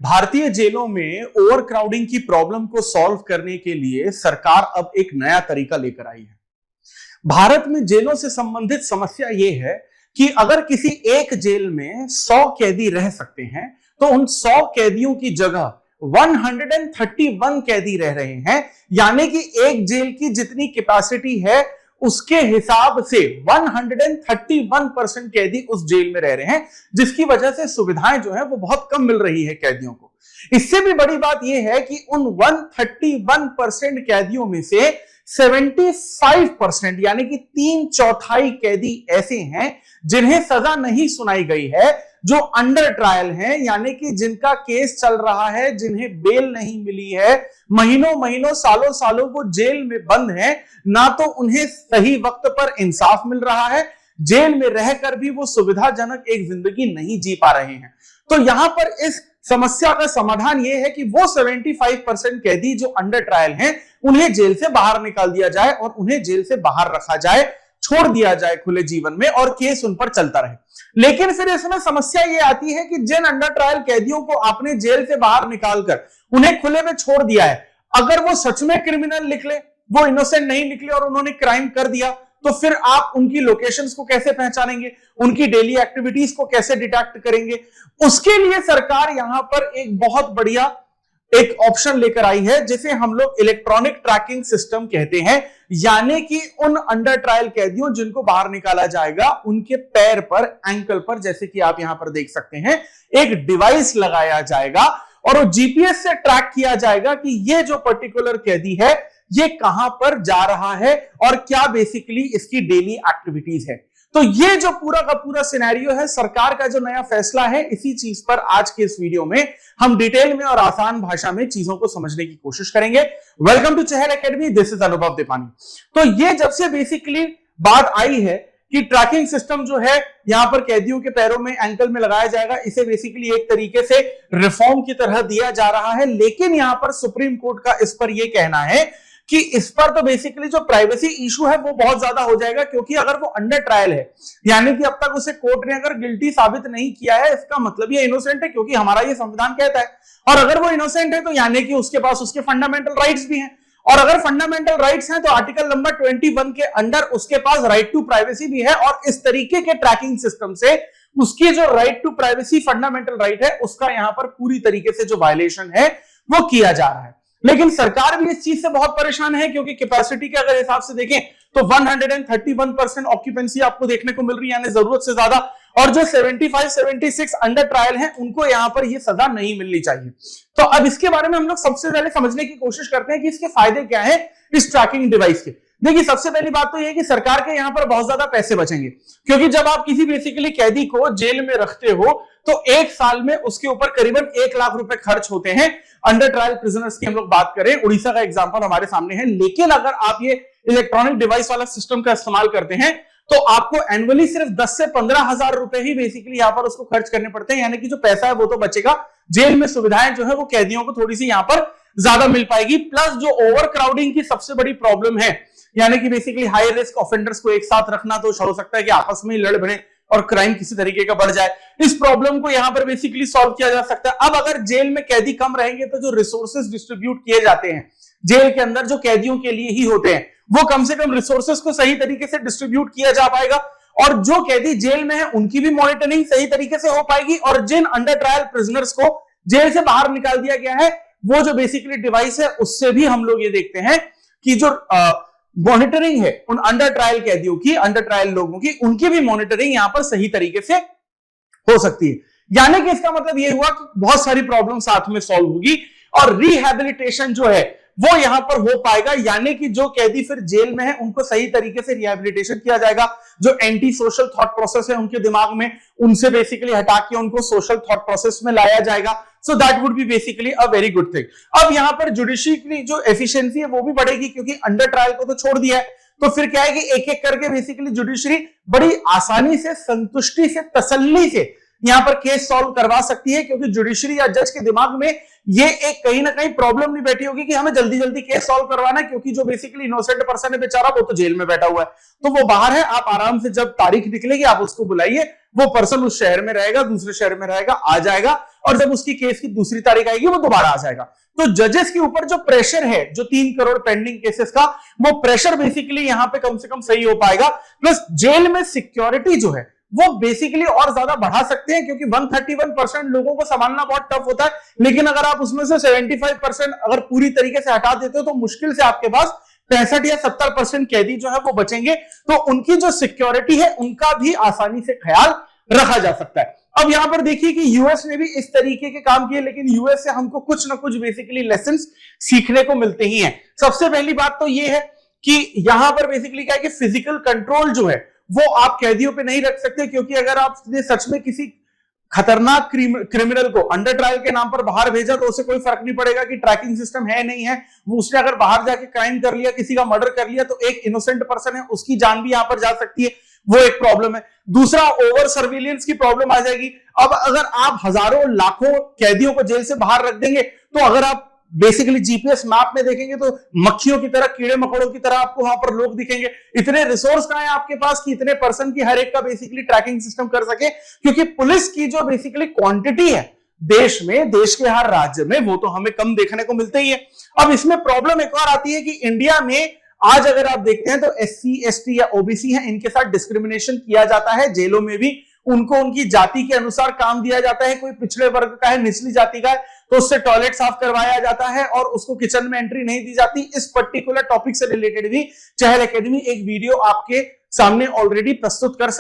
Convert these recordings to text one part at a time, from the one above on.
भारतीय जेलों में ओवरक्राउडिंग की प्रॉब्लम को सॉल्व करने के लिए सरकार अब एक नया तरीका लेकर आई है। भारत में जेलों से संबंधित समस्या यह है कि अगर किसी एक जेल में 100 कैदी रह सकते हैं तो उन 100 कैदियों की जगह 131 कैदी रह रहे हैं, यानी कि एक जेल की जितनी कैपेसिटी है उसके हिसाब से 131% कैदी उस जेल में रह रहे हैं, जिसकी वजह से सुविधाएं जो है वो बहुत कम मिल रही है कैदियों को। इससे भी बड़ी बात यह है कि उन 131% कैदियों में से 75% यानी कि 3/4 कैदी ऐसे हैं जिन्हें सजा नहीं सुनाई गई है, जो अंडर ट्रायल हैं, यानी कि जिनका केस चल रहा है, जिन्हें बेल नहीं मिली है, महीनों महीनों सालों सालों वो जेल में बंद हैं, ना तो उन्हें सही वक्त पर इंसाफ मिल रहा है, जेल में रहकर भी वो सुविधाजनक एक जिंदगी नहीं जी पा रहे हैं। तो यहां पर इस समस्या का समाधान यह है कि वो 75% कैदी जो अंडर ट्रायल हैं उन्हें जेल से बाहर निकाल दिया जाए और उन्हें जेल से बाहर रखा जाए, छोड़ दिया जाए खुले जीवन में और केस उन पर चलता रहे। लेकिन फिर इसमें समस्या यह आती है कि जिन अंडर ट्रायल कैदियों को आपने जेल से बाहर निकालकर उन्हें खुले में छोड़ दिया है, अगर वो सच में क्रिमिनल निकले, वो इनोसेंट नहीं निकले और उन्होंने क्राइम कर दिया, तो फिर आप उनकी लोकेशंस को कैसे पहचानेंगे, उनकी डेली एक्टिविटीज को कैसे डिटेक्ट करेंगे? उसके लिए सरकार यहां पर एक बहुत बढ़िया एक ऑप्शन लेकर आई है जिसे हम लोग इलेक्ट्रॉनिक ट्रैकिंग सिस्टम कहते हैं, यानी कि उन अंडर ट्रायल कैदियों जिनको बाहर निकाला जाएगा उनके पैर पर, एंकल पर, जैसे कि आप यहां पर देख सकते हैं, एक डिवाइस लगाया जाएगा और वो जीपीएस से ट्रैक किया जाएगा कि ये जो पर्टिकुलर कैदी है ये कहां पर जा रहा है और क्या बेसिकली इसकी डेली एक्टिविटीज है। तो ये जो पूरा का पूरा सिनेरियो है, सरकार का जो नया फैसला है, इसी चीज पर आज के इस वीडियो में हम डिटेल में और आसान भाषा में चीजों को समझने की कोशिश करेंगे। Welcome to Chahal academy, this is Anubhav Deepani. तो ये जब से बेसिकली बात आई है कि ट्रैकिंग सिस्टम जो है यहां पर कैदियों के पैरों में, एंकल में लगाया जाएगा, इसे बेसिकली एक तरीके से रिफॉर्म की तरह दिया जा रहा है। लेकिन यहां पर सुप्रीम कोर्ट का इस पर यह कहना है कि इस पर तो बेसिकली जो प्राइवेसी इशू है वो बहुत ज्यादा हो जाएगा, क्योंकि अगर वो अंडर ट्रायल है, यानी कि अब तक उसे कोर्ट ने अगर गिल्टी साबित नहीं किया है, इसका मतलब ये इनोसेंट है, क्योंकि हमारा ये संविधान कहता है। और अगर वो इनोसेंट है तो यानी कि उसके पास उसके फंडामेंटल राइट्स भी हैं, और अगर फंडामेंटल राइट्स हैं तो आर्टिकल नंबर 21 के अंडर उसके पास राइट टू प्राइवेसी भी है, और इस तरीके के ट्रैकिंग सिस्टम से उसकी जो right to privacy fundamental right है उसका यहां पर पूरी तरीके से जो वायलेशन है वो किया जा रहा है। लेकिन सरकार भी इस चीज से बहुत परेशान है, क्योंकि कैपेसिटी के अगर हिसाब से देखें तो 131% ऑक्यूपेंसी आपको देखने को मिल रही है, यानी जरूरत से ज्यादा, और जो 75-76 अंडर ट्रायल हैं उनको यहां पर ये सजा नहीं मिलनी चाहिए। तो अब इसके बारे में हम लोग सबसे पहले समझने की कोशिश करते हैं कि इसके फायदे क्या है इस ट्रैकिंग डिवाइस के। देखिए, सबसे पहली बात तो यह है कि सरकार के यहां पर बहुत ज्यादा पैसे बचेंगे, क्योंकि जब आप किसी बेसिकली कैदी को जेल में रखते हो तो एक साल में उसके ऊपर करीबन 1 लाख रुपए खर्च होते हैं। अंडर ट्रायल प्रिजनर्स की हम लोग बात करें, उड़ीसा का एग्जांपल हमारे सामने है। लेकिन अगर आप ये इलेक्ट्रॉनिक डिवाइस वाला सिस्टम का इस्तेमाल करते हैं तो आपको एनुअली सिर्फ 10 से 15 हजार रुपए ही बेसिकली यहां पर उसको खर्च करने पड़ते हैं, यानी कि जो पैसा है वो तो बचेगा, जेल में सुविधाएं जो है वो कैदियों को थोड़ी सी यहां पर ज्यादा मिल पाएगी। प्लस जो ओवर क्राउडिंग की सबसे बड़ी प्रॉब्लम है, यानी कि बेसिकली हाई रिस्क ऑफेंडर्स को एक साथ रखना, तो हो सकता है कि आपस में लड़ भिड़े और क्राइम किसी तरीके का बढ़ जाए, इस प्रॉब्लम को यहां पर बेसिकली सॉल्व किया जा सकता है। अब अगर जेल में कैदी कम रहेंगे तो जो रिसोर्सेज डिस्ट्रीब्यूट किए जाते हैं जेल के अंदर जो कैदियों के लिए ही होते हैं, वो कम से कम रिसोर्सेज को सही तरीके से डिस्ट्रीब्यूट किया जा पाएगा, और जो कैदी जेल में है उनकी भी मॉनिटरिंग सही तरीके से हो पाएगी। और जिन अंडर ट्रायल प्रिजनर्स को जेल से बाहर निकाल दिया गया है, वो जो बेसिकली डिवाइस है उससे भी हम लोग ये देखते हैं कि जो मॉनिटरिंग है उन अंडर ट्रायल कैदियों की, अंडर ट्रायल लोगों की, उनकी भी मॉनिटरिंग यहां पर सही तरीके से हो सकती है। यानी कि इसका मतलब यह हुआ कि बहुत सारी प्रॉब्लम साथ में सॉल्व होगी और रिहैबिलिटेशन जो है वो यहां पर हो पाएगा, यानी कि जो कैदी फिर जेल में है उनको सही तरीके से रिहैबिलिटेशन किया जाएगा। जो एंटी सोशल थॉट प्रोसेस है उनके दिमाग में, उनसे बेसिकली हटा के उनको सोशल थॉट प्रोसेस में लाया जाएगा। So that would be basically a very good thing. अब यहां पर जुडिशरी की जो एफिशिएंसी है वो भी बढ़ेगी, क्योंकि अंडर ट्रायल को तो छोड़ दिया है, तो फिर क्या है कि एक एक करके बेसिकली जुडिशरी बड़ी आसानी से, संतुष्टि से, तसल्ली से यहां पर केस सॉल्व करवा सकती है, क्योंकि जुडिशरी या जज के दिमाग में ये एक कहीं ना कहीं प्रॉब्लम नहीं बैठी होगी कि हमें जल्दी जल्दी केस सॉल्व करवाना है, क्योंकि जो बेसिकली इनोसेंट पर्सन है बेचारा वो तो जेल में बैठा हुआ है, तो वो बाहर है। आप आराम से जब तारीख निकलेगी आप उसको बुलाइए, वो पर्सन उस शहर में रहेगा, दूसरे शहर में रहेगा, आ जाएगा, और जब उसकी केस की दूसरी तारीख आएगी वो दोबारा आ जाएगा। तो जजेस के ऊपर जो प्रेशर है, जो 3 करोड़ पेंडिंग केसेस का, वो प्रेशर बेसिकली यहां पे कम से कम सही हो पाएगा। प्लस जेल में सिक्योरिटी जो है वो बेसिकली और ज्यादा बढ़ा सकते हैं, क्योंकि 131% लोगों को संभालना बहुत टफ होता है, लेकिन अगर आप उसमें से 75% अगर पूरी तरीके से हटा देते हो तो मुश्किल से आपके पास 65 या 70% कैदी जो है वो बचेंगे, तो उनकी जो सिक्योरिटी है उनका भी आसानी से ख्याल रखा जा सकता है। अब यहां पर देखिए कि यूएस ने भी इस तरीके के काम किए, लेकिन यूएस से हमको कुछ ना कुछ बेसिकली लेसन्स सीखने को मिलते ही हैं। सबसे पहली बात तो ये है कि यहां पर बेसिकली क्या है कि फिजिकल कंट्रोल जो है वो आप कैदियों पे नहीं रख सकते, क्योंकि अगर आप सच में किसी खतरनाक क्रिमिनल को अंडर ट्रायल के नाम पर बाहर भेजा तो उसे कोई फर्क नहीं पड़ेगा कि ट्रैकिंग सिस्टम है नहीं है, वो उसने अगर बाहर जाके क्राइम कर लिया, किसी का मर्डर कर लिया, तो एक इनोसेंट पर्सन है उसकी जान भी यहां पर जा सकती है, वो एक प्रॉब्लम है। दूसरा, ओवर सर्विलियंस की प्रॉब्लम आ जाएगी। अब अगर आप हजारों लाखों कैदियों को जेल से बाहर रख देंगे, तो अगर आप बेसिकली जीपीएस मैप में देखेंगे तो मक्खियों की तरह, कीड़े मकोड़ों की तरह आपको वहां पर लोग दिखेंगे। इतने रिसोर्स कहां है आपके पास कि इतने पर्सन की हर एक का बेसिकली ट्रैकिंग सिस्टम कर सके, क्योंकि पुलिस की जो बेसिकली क्वांटिटी है देश में, देश के हर राज्य में, वो तो हमें कम देखने को मिलते ही है। अब इसमें प्रॉब्लम एक और आती है कि इंडिया में आज अगर आप देखते हैं तो एससी, एसटी या ओबीसी है, इनके साथ डिस्क्रिमिनेशन किया जाता है। जेलों में भी उनको उनकी जाति के अनुसार काम दिया जाता है। कोई पिछड़े वर्ग का है, निचली जाति का है, तो उससे टॉयलेट साफ करवाया जाता है और उसको किचन में एंट्री नहीं दी जाती। इस पर्टिकुलर टॉपिक से रिलेटेड भी चहल एकेडमी एक वीडियो आपके सामने ऑलरेडी प्रस्तुत कर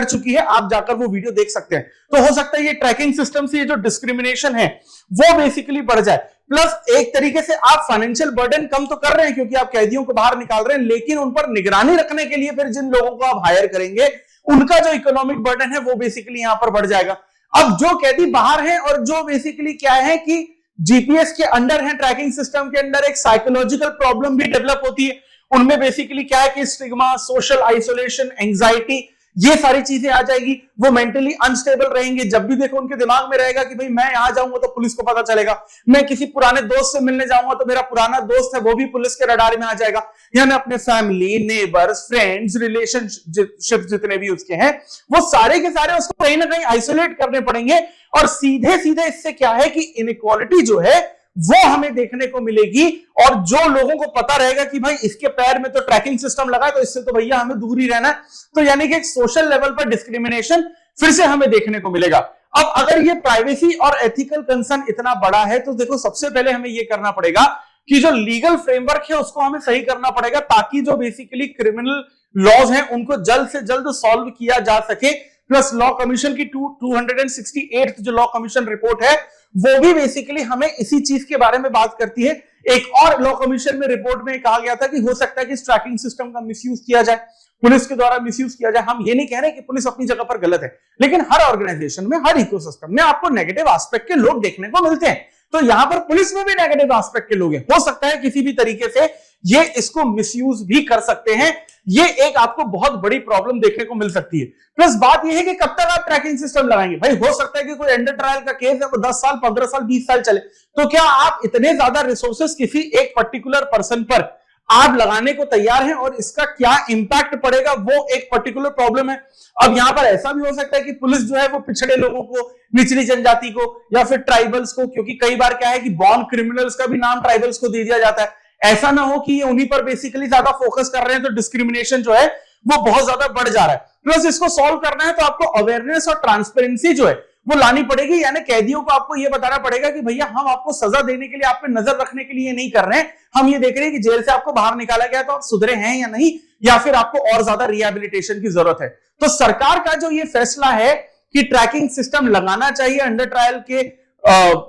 चुकी है, आप जाकर वो वीडियो देख सकते हैं। तो हो सकता है ये ट्रैकिंग सिस्टम से ये जो डिस्क्रिमिनेशन है वो बेसिकली बढ़ जाए। प्लस एक तरीके से आप फाइनेंशियल बर्डन कम तो कर रहे हैं, क्योंकि आप कैदियों को बाहर निकाल रहे हैं, लेकिन उन पर निगरानी रखने के लिए फिर जिन लोगों को आप हायर करेंगे उनका जो इकोनॉमिक बर्डन है वो बेसिकली यहां पर बढ़ जाएगा। अब जो कैदी बाहर है और जो बेसिकली क्या है कि जीपीएस के अंडर है, ट्रैकिंग सिस्टम के अंडर, एक साइकोलॉजिकल प्रॉब्लम भी डेवलप होती है। उनमें बेसिकली क्या है कि स्टिग्मा, सोशल आइसोलेशन, एंजाइटी, ये सारी चीजें आ जाएगी। वो मेंटली अनस्टेबल रहेंगे। जब भी देखो उनके दिमाग में रहेगा कि भाई मैं यहां जाऊंगा तो पुलिस को पता चलेगा, मैं किसी पुराने दोस्त से मिलने जाऊंगा तो मेरा पुराना दोस्त है वो भी पुलिस के रडार में आ जाएगा। यानी अपने फैमिली, नेबर्स, फ्रेंड्स, रिलेशनशिप जितने भी उसके हैं वो सारे के सारे उसको कहीं ना कहीं आइसोलेट करने पड़ेंगे। और सीधे सीधे इससे क्या है कि इनइक्वालिटी जो है वो हमें देखने को मिलेगी। और जो लोगों को पता रहेगा कि भाई इसके पैर में तो ट्रैकिंग सिस्टम लगा है तो इससे तो भैया हमें दूर ही रहना है, तो यानी कि एक सोशल लेवल पर डिस्क्रिमिनेशन फिर से हमें देखने को मिलेगा। अब अगर ये प्राइवेसी और एथिकल कंसर्न इतना बड़ा है तो देखो सबसे पहले हमें ये करना पड़ेगा कि जो लीगल फ्रेमवर्क है उसको हमें सही करना पड़ेगा, ताकि जो बेसिकली क्रिमिनल लॉज हैं उनको जल्द से जल्द सॉल्व किया जा सके। प्लस लॉ कमीशन की 268 जो लॉ कमीशन रिपोर्ट है वो भी बेसिकली हमें इसी चीज के बारे में बात करती है। एक और लॉ कमीशन में रिपोर्ट में कहा गया था कि हो सकता है कि इस ट्रैकिंग सिस्टम का मिसयूज किया जाए, पुलिस के द्वारा मिसयूज किया जाए। हम ये नहीं कह रहे कि पुलिस अपनी जगह पर गलत है, लेकिन हर ऑर्गेनाइजेशन में, हर इकोसिस्टम में आपको नेगेटिव एस्पेक्ट के लोग देखने को मिलते हैं। तो यहां पर पुलिस में भी नेगेटिव एस्पेक्ट के लोग हैं, हो सकता है किसी भी तरीके से ये इसको मिसयूज भी कर सकते हैं। ये एक आपको बहुत बड़ी प्रॉब्लम देखने को मिल सकती है। प्लस बात यह है कि कब तक आप ट्रैकिंग सिस्टम लगाएंगे। भाई हो सकता है कि कोई अंडर ट्रायल का केस है वो 10 साल, 15 साल, 20 साल चले, तो क्या आप इतने ज्यादा रिसोर्सेस किसी एक पर्टिकुलर पर्सन पर आप लगाने को तैयार हैं और इसका क्या इंपैक्ट पड़ेगा वो एक पर्टिकुलर प्रॉब्लम है। अब यहां पर ऐसा भी हो सकता है कि पुलिस जो है वो पिछड़े लोगों को, निचली जनजाति को या फिर ट्राइबल्स को, क्योंकि कई बार क्या है कि बॉर्न क्रिमिनल्स का भी नाम ट्राइबल्स को दे दिया जाता है, ऐसा ना हो कि ये उन्हीं पर बेसिकली ज्यादा फोकस कर रहे हैं तो डिस्क्रिमिनेशन जो है वो बहुत ज्यादा बढ़ जा रहा है। प्लस इसको सॉल्व करना है तो आपको अवेयरनेस और ट्रांसपेरेंसी जो है वो लानी पड़ेगी। यानी कैदियों को आपको ये बताना पड़ेगा कि भैया हम आपको सजा देने के लिए, आप पे नजर रखने के लिए नहीं कर रहे हैं, हम ये देख रहे हैं कि जेल से आपको बाहर निकाला गया तो आप सुधरे हैं या नहीं, या फिर आपको और ज्यादा रिहेबिलिटेशन की जरूरत है। तो सरकार का जो ये फैसला है कि ट्रैकिंग सिस्टम लगाना चाहिए अंडर ट्रायल के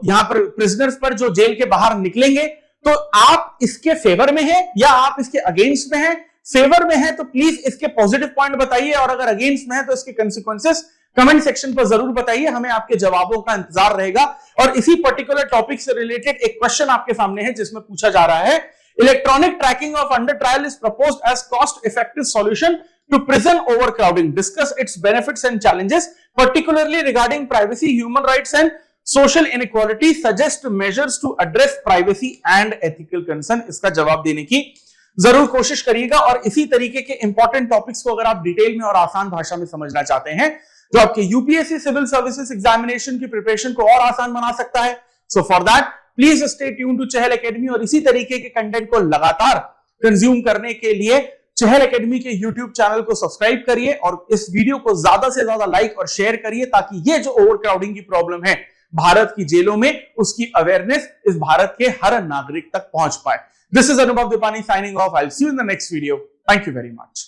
यहां पर प्रिजनर्स पर जो जेल के बाहर निकलेंगे, तो आप इसके फेवर में हैं या आप इसके अगेंस्ट में हैं। फेवर में है तो प्लीज इसके पॉजिटिव पॉइंट बताइए, और अगर अगेंस्ट में है तो इसके कंसिक्वेंसेस कमेंट सेक्शन पर जरूर बताइए, हमें आपके जवाबों का इंतजार रहेगा। और इसी पर्टिकुलर टॉपिक से रिलेटेड एक क्वेश्चन आपके सामने है जिसमें पूछा जा रहा है, electronic tracking of under trial is proposed as cost effective solution to prison overcrowding, discuss its benefits and challenges, particularly regarding privacy, human rights and social inequality, suggest measures to address privacy and ethical concern। इसका जवाब देने की जरूर कोशिश करिएगा। और इसी तरीके के इंपॉर्टेंट टॉपिक्स को अगर आप डिटेल में और आसान भाषा में समझना चाहते हैं जो आपके यूपीएससी सिविल सर्विसेज एग्जामिनेशन की प्रिपरेशन को और आसान बना सकता है, so for that please stay tune to Chahal academy. और इसी तरीके के कंटेंट को लगातार कंज्यूम करने के लिए चहल एकेडमी के यूट्यूब चैनल को सब्सक्राइब करिए और इस वीडियो को ज्यादा से ज्यादा लाइक और शेयर करिए ताकि ये जो ओवरक्राउडिंग की प्रॉब्लम है भारत की जेलों में, उसकी अवेयरनेस इस भारत के हर नागरिक तक पहुंच पाए। This is Anubhav Deepani signing off. I will see you in the next video. Thank you very much.